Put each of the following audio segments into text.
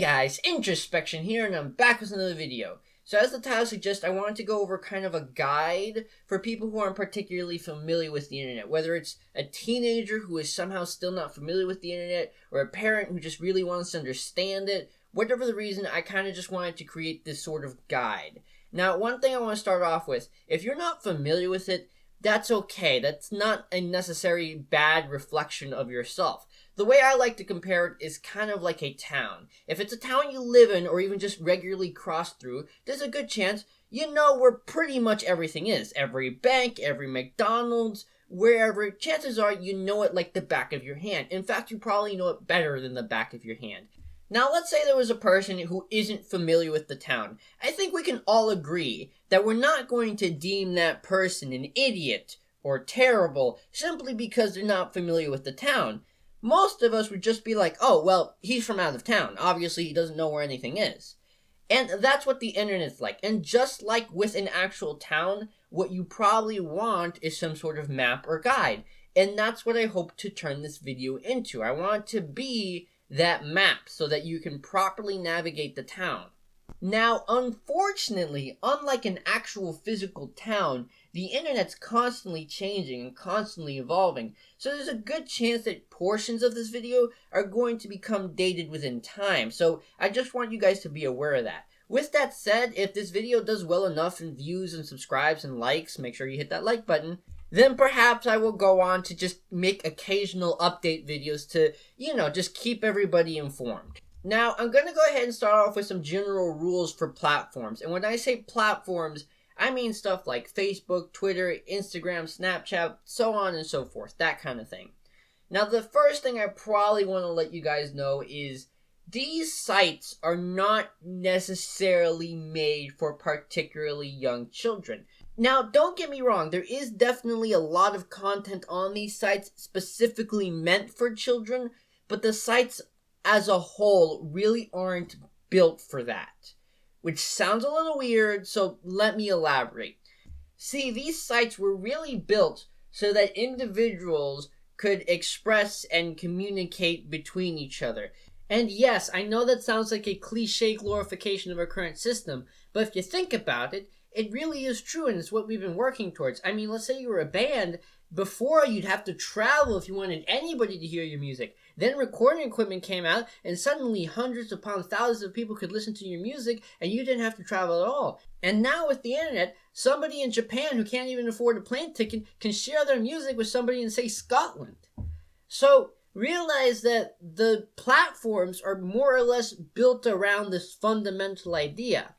guys, introspection here, and I'm back with another video. So as the title suggests, I wanted to go over kind of a guide for people who aren't particularly familiar with the internet. Whether it's a teenager who is somehow still not familiar with the internet, or a parent who just really wants to understand it, whatever the reason, I kind of just wanted to create this sort of guide. Now, one thing I want to start off with, if you're not familiar with it, that's okay. That's not a necessary bad reflection of yourself. The way I like to compare it is kind of like a town. If it's a town you live in or even just regularly cross through, there's a good chance you know where pretty much everything is. Every bank, every McDonald's, wherever, chances are you know it like the back of your hand. In fact, you probably know it better than the back of your hand. Now, let's say there was a person who isn't familiar with the town. I think we can all agree that we're not going to deem that person an idiot or terrible simply because they're not familiar with the town. Most of us would just be like, oh, well, he's from out of town. Obviously, he doesn't know where anything is. And that's what the internet's like. And just like with an actual town, what you probably want is some sort of map or guide. And that's what I hope to turn this video into. I want it to be that map so that you can properly navigate the town. Now, unfortunately, unlike an actual physical town, the internet's constantly changing and constantly evolving, so there's a good chance that portions of this video are going to become dated within time, so I just want you guys to be aware of that. With that said, if this video does well enough in views and subscribes and likes, make sure you hit that like button, then perhaps I will go on to just make occasional update videos to, just keep everybody informed. Now, I'm going to go ahead and start off with some general rules for platforms. And when I say platforms, I mean stuff like Facebook, Twitter, Instagram, Snapchat, so on and so forth, that kind of thing. Now, the first thing I probably want to let you guys know is these sites are not necessarily made for particularly young children. Now, don't get me wrong, there is definitely a lot of content on these sites specifically meant for children, but the sites as a whole really aren't built for that. Which sounds a little weird, so let me elaborate. See, these sites were really built so that individuals could express and communicate between each other. And yes, I know that sounds like a cliche glorification of our current system, but if you think about it, it really is true, and it's what we've been working towards. I mean, let's say you were a band. Before, you'd have to travel if you wanted anybody to hear your music. Then recording equipment came out, and suddenly hundreds upon thousands of people could listen to your music, and you didn't have to travel at all. And now with the internet, somebody in Japan who can't even afford a plane ticket can share their music with somebody in, say, Scotland. So realize that the platforms are more or less built around this fundamental idea.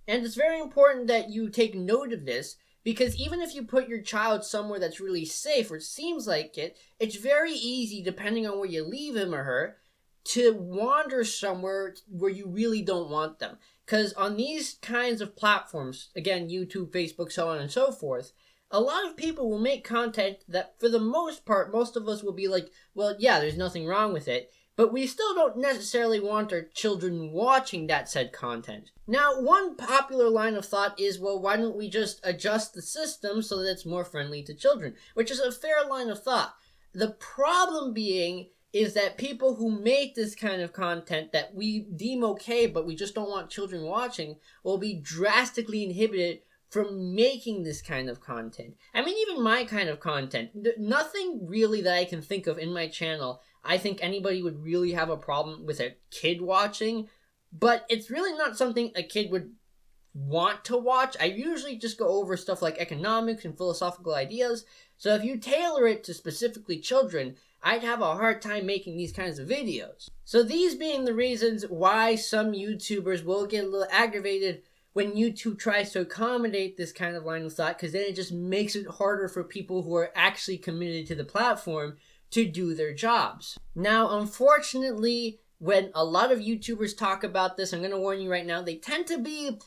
And it's very important that you take note of this, because even if you put your child somewhere that's really safe, or it seems like it, it's very easy, depending on where you leave him or her, to wander somewhere where you really don't want them. Because on these kinds of platforms, again, YouTube, Facebook, so on and so forth, a lot of people will make content that, for the most part, most of us will be like, well, yeah, there's nothing wrong with it. But we still don't necessarily want our children watching that said content. Now, one popular line of thought is, well, why don't we just adjust the system so that it's more friendly to children? Which is a fair line of thought. The problem being is that people who make this kind of content that we deem okay, but we just don't want children watching, will be drastically inhibited from making this kind of content. I mean, even my kind of content, nothing really that I can think of in my channel I think anybody would really have a problem with a kid watching, but it's really not something a kid would want to watch. I usually just go over stuff like economics and philosophical ideas, so if you tailor it to specifically children, I'd have a hard time making these kinds of videos. So these being the reasons why some YouTubers will get a little aggravated when YouTube tries to accommodate this kind of line of thought, because then it just makes it harder for people who are actually committed to the platform to do their jobs. Now, unfortunately, when a lot of YouTubers talk about this, I'm going to warn you right now, they tend to be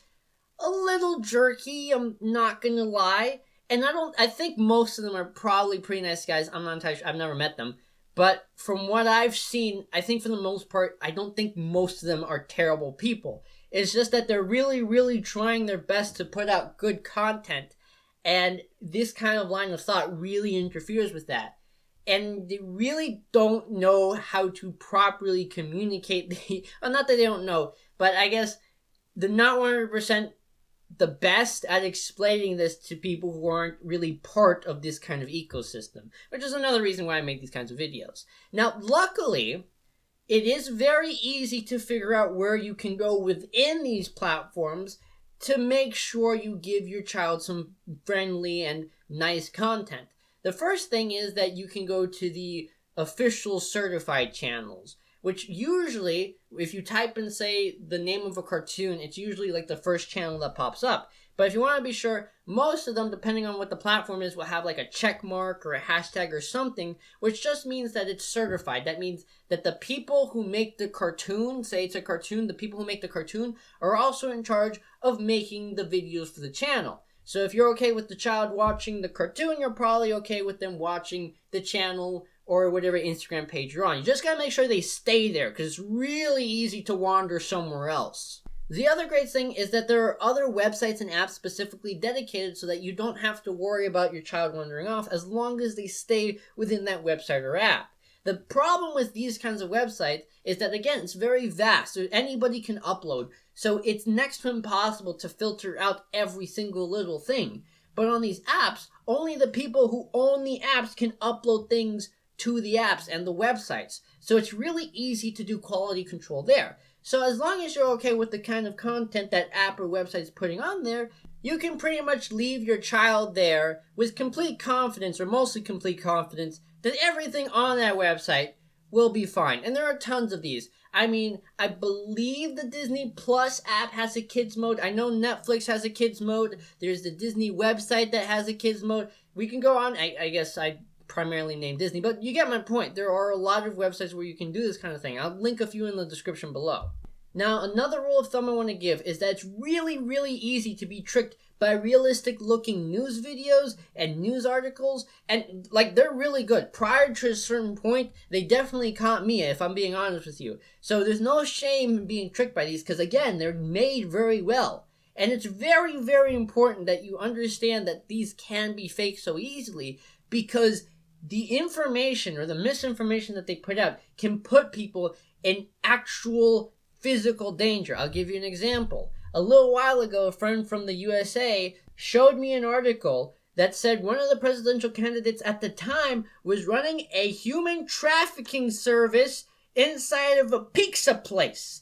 a little jerky, I'm not going to lie. And I think most of them are probably pretty nice guys. I'm not entirely sure, I've never met them. But from what I've seen, I think for the most part, I don't think most of them are terrible people. It's just that they're really, really trying their best to put out good content. And this kind of line of thought really interferes with that. and they really don't know how to properly communicate. Well, not that they don't know, but I guess they're not 100% the best at explaining this to people who aren't really part of this kind of ecosystem, which is another reason why I make these kinds of videos. Now, luckily, it is very easy to figure out where you can go within these platforms to make sure you give your child some friendly and nice content. The first thing is that you can go to the official certified channels, which usually, if you type in, say, the name of a cartoon, it's usually like the first channel that pops up. But if you want to be sure, most of them, depending on what the platform is, will have like a check mark or a hashtag or something, which just means that it's certified. That means that the people who make the cartoon, say it's a cartoon, the people who make the cartoon are also in charge of making the videos for the channel. So if you're okay with the child watching the cartoon, you're probably okay with them watching the channel or whatever Instagram page you're on. You just gotta make sure they stay there, because it's really easy to wander somewhere else. The other great thing is that there are other websites and apps specifically dedicated so that you don't have to worry about your child wandering off as long as they stay within that website or app. The problem with these kinds of websites is that, again, it's very vast. So anybody can upload. So it's next to impossible to filter out every single little thing. But on these apps, only the people who own the apps can upload things to the apps and the websites. So it's really easy to do quality control there. So as long as you're okay with the kind of content that app or website is putting on there, you can pretty much leave your child there with complete confidence, or mostly complete confidence, that everything on that website will be fine. And there are tons of these. I mean, I believe the Disney Plus app has a kids mode. I know Netflix has a kids mode. There's the Disney website that has a kids mode. We can go on. I guess I primarily named Disney, but you get my point. There are a lot of websites where you can do this kind of thing. I'll link a few in the description below. Now, another rule of thumb I want to give is that it's really, really easy to be tricked by realistic looking news videos and news articles, and like, they're really good. Prior to a certain point, they definitely caught me, if I'm being honest with you. So there's no shame in being tricked by these, because again, they're made very well. And it's very, very important that you understand that these can be fake so easily, because the information or the misinformation that they put out can put people in actual physical danger. I'll give you an example. A little while ago, a friend from the USA showed me an article that said one of the presidential candidates at the time was running a human trafficking service inside of a pizza place.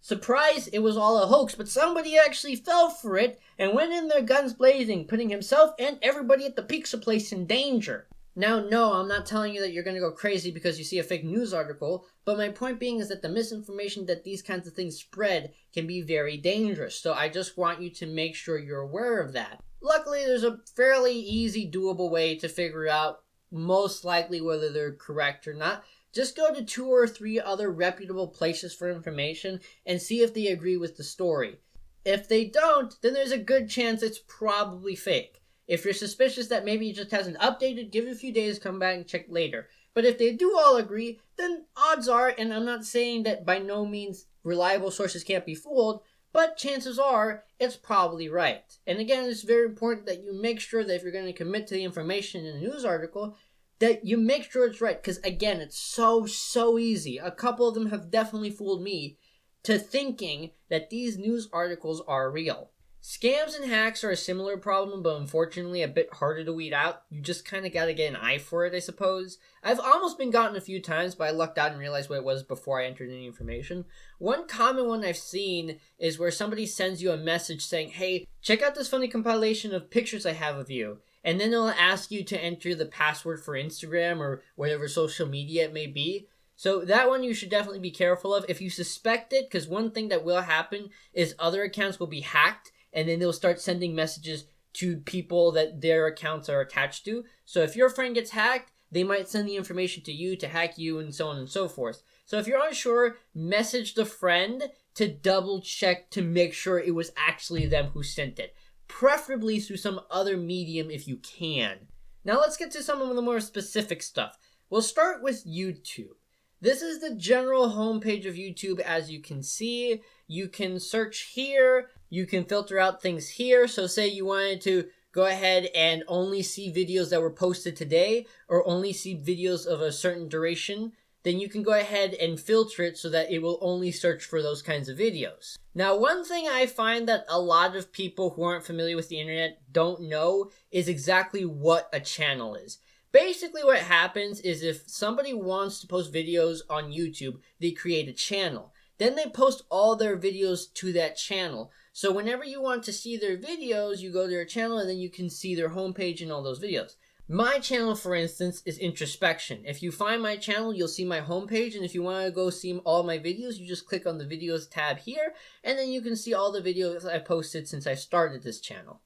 Surprise, it was all a hoax, but somebody actually fell for it and went in there guns blazing, putting himself and everybody at the pizza place in danger. Now, no, I'm not telling you that you're going to go crazy because you see a fake news article, but my point being is that the misinformation that these kinds of things spread can be very dangerous, so I just want you to make sure you're aware of that. Luckily, there's a fairly easy, doable way to figure out most likely whether they're correct or not. Just go to 2 or 3 other reputable places for information and see if they agree with the story. If they don't, then there's a good chance it's probably fake. If you're suspicious that maybe it just hasn't updated, give it a few days, come back and check later. But if they do all agree, then odds are, and I'm not saying that by no means reliable sources can't be fooled, but chances are it's probably right. And again, it's very important that you make sure that if you're going to commit to the information in a news article, that you make sure it's right. Because again, it's so easy. A couple of them have definitely fooled me to thinking that these news articles are real. Scams and hacks are a similar problem, but unfortunately a bit harder to weed out. You just kind of gotta get an eye for it, I suppose. I've almost been gotten a few times, but I lucked out and realized what it was before I entered any information. One common one I've seen is where somebody sends you a message saying, hey, check out this funny compilation of pictures I have of you. And then they'll ask you to enter the password for Instagram or whatever social media it may be. So that one you should definitely be careful of. If you suspect it, because one thing that will happen is other accounts will be hacked, and then they'll start sending messages to people that their accounts are attached to. So if your friend gets hacked, they might send the information to you to hack you, and so on and so forth. So if you're unsure, message the friend to double check to make sure it was actually them who sent it. Preferably through some other medium if you can. Now let's get to some of the more specific stuff. We'll start with YouTube. This is the general homepage of YouTube, as you can see. You can search here. You can filter out things here. So say you wanted to go ahead and only see videos that were posted today or only see videos of a certain duration, then you can go ahead and filter it so that it will only search for those kinds of videos. Now, one thing I find that a lot of people who aren't familiar with the internet don't know is exactly what a channel is. Basically, what happens is if somebody wants to post videos on YouTube, they create a channel. Then they post all their videos to that channel. So whenever you want to see their videos, you go to their channel and then you can see their homepage and all those videos. My channel, for instance, is Introspection. If you find my channel, you'll see my homepage, and if you want to go see all my videos, you just click on the videos tab here, and then you can see all the videos I've posted since I started this channel.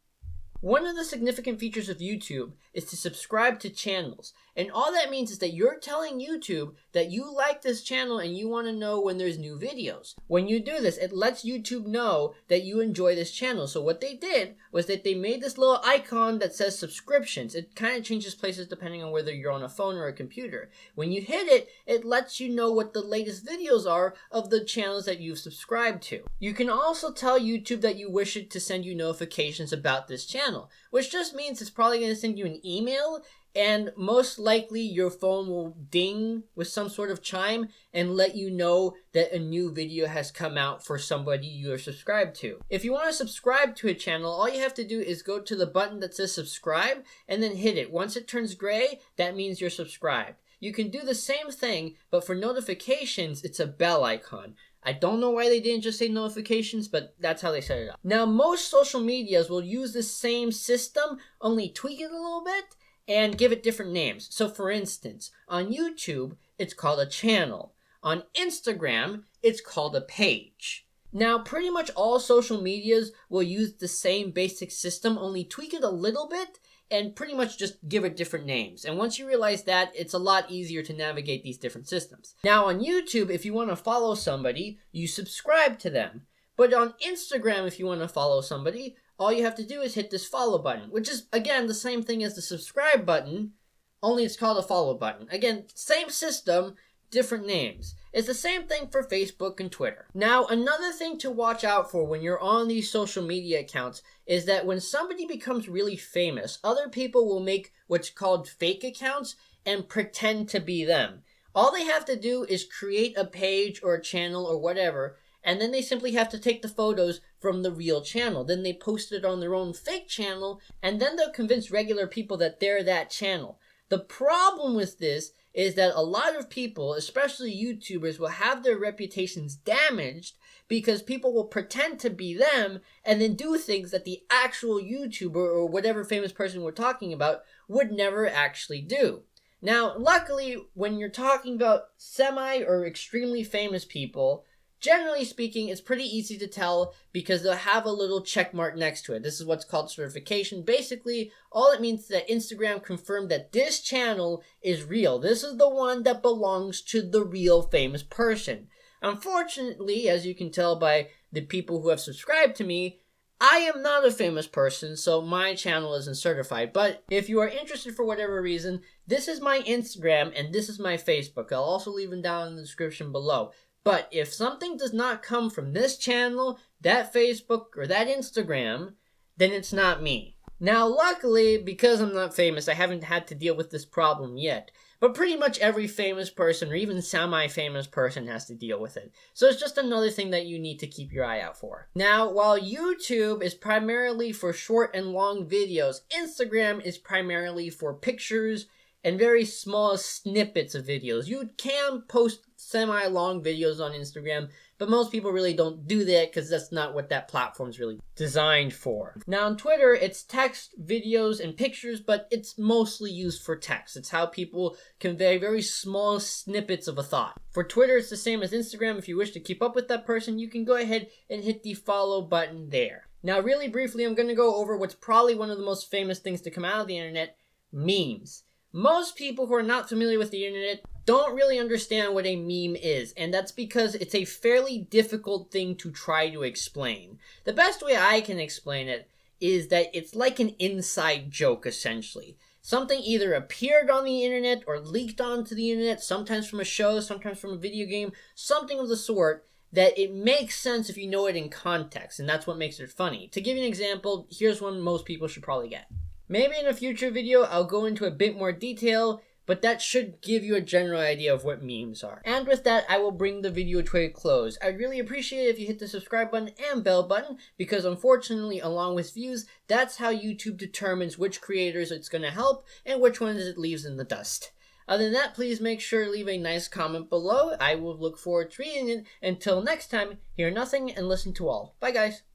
One of the significant features of YouTube is to subscribe to channels. And all that means is that you're telling YouTube that you like this channel and you want to know when there's new videos. When you do this, it lets YouTube know that you enjoy this channel. So what they did was that they made this little icon that says subscriptions. It kind of changes places depending on whether you're on a phone or a computer. When you hit it, it lets you know what the latest videos are of the channels that you've subscribed to. You can also tell YouTube that you wish it to send you notifications about this channel, which just means it's probably going to send you an email, and most likely your phone will ding with some sort of chime and let you know that a new video has come out for somebody you are subscribed to. If you want to subscribe to a channel, all you have to do is go to the button that says subscribe and then hit it. Once it turns gray, that means you're subscribed. You can do the same thing, but for notifications, it's a bell icon. I don't know why they didn't just say notifications, but that's how they set it up. Now, most social medias will use the same system, only tweak it a little bit and give it different names. So for instance, on YouTube, it's called a channel. On Instagram, it's called a page. Now, pretty much all social medias will use the same basic system, only tweak it a little bit and pretty much just give it different names. And once you realize that, it's a lot easier to navigate these different systems. Now on YouTube, if you want to follow somebody, you subscribe to them. But on Instagram, if you want to follow somebody, all you have to do is hit this follow button, which is, again, the same thing as the subscribe button, only it's called a follow button. Again, same system, different names. It's the same thing for Facebook and Twitter. Now, another thing to watch out for when you're on these social media accounts is that when somebody becomes really famous, other people will make what's called fake accounts and pretend to be them. All they have to do is create a page or a channel or whatever, and then they simply have to take the photos from the real channel. Then they post it on their own fake channel, and then they'll convince regular people that they're that channel. The problem with this is that a lot of people, especially YouTubers, will have their reputations damaged because people will pretend to be them and then do things that the actual YouTuber or whatever famous person we're talking about would never actually do. Now, luckily, when you're talking about semi or extremely famous people, generally speaking, it's pretty easy to tell because they'll have a little check mark next to it. This is what's called certification. Basically, all it means is that Instagram confirmed that this channel is real. This is the one that belongs to the real famous person. Unfortunately, as you can tell by the people who have subscribed to me, I am not a famous person, so my channel isn't certified. But if you are interested for whatever reason, this is my Instagram and this is my Facebook. I'll also leave them down in the description below. But if something does not come from this channel, that Facebook, or that Instagram, then it's not me. Now, luckily, because I'm not famous, I haven't had to deal with this problem yet. But pretty much every famous person, or even semi-famous person, has to deal with it. So it's just another thing that you need to keep your eye out for. Now, while YouTube is primarily for short and long videos, Instagram is primarily for pictures and very small snippets of videos. You can post semi-long videos on Instagram, but most people really don't do that because that's not what that platform's really designed for. Now on Twitter, it's text, videos, and pictures, but it's mostly used for text. It's how people convey very small snippets of a thought. For Twitter, it's the same as Instagram. If you wish to keep up with that person, you can go ahead and hit the follow button there. Now really briefly, I'm going to go over what's probably one of the most famous things to come out of the internet, memes. Most people who are not familiar with the internet don't really understand what a meme is, and that's because it's a fairly difficult thing to try to explain. The best way I can explain it is that it's like an inside joke, essentially. Something either appeared on the internet or leaked onto the internet, sometimes from a show, sometimes from a video game, something of the sort that it makes sense if you know it in context, and that's what makes it funny. To give you an example, here's one most people should probably get. Maybe in a future video I'll go into a bit more detail, but that should give you a general idea of what memes are. And with that, I will bring the video to a close. I'd really appreciate it if you hit the subscribe button and bell button, because unfortunately, along with views, that's how YouTube determines which creators it's going to help and which ones it leaves in the dust. Other than that, please make sure to leave a nice comment below. I will look forward to reading it. Until next time, hear nothing and listen to all. Bye guys!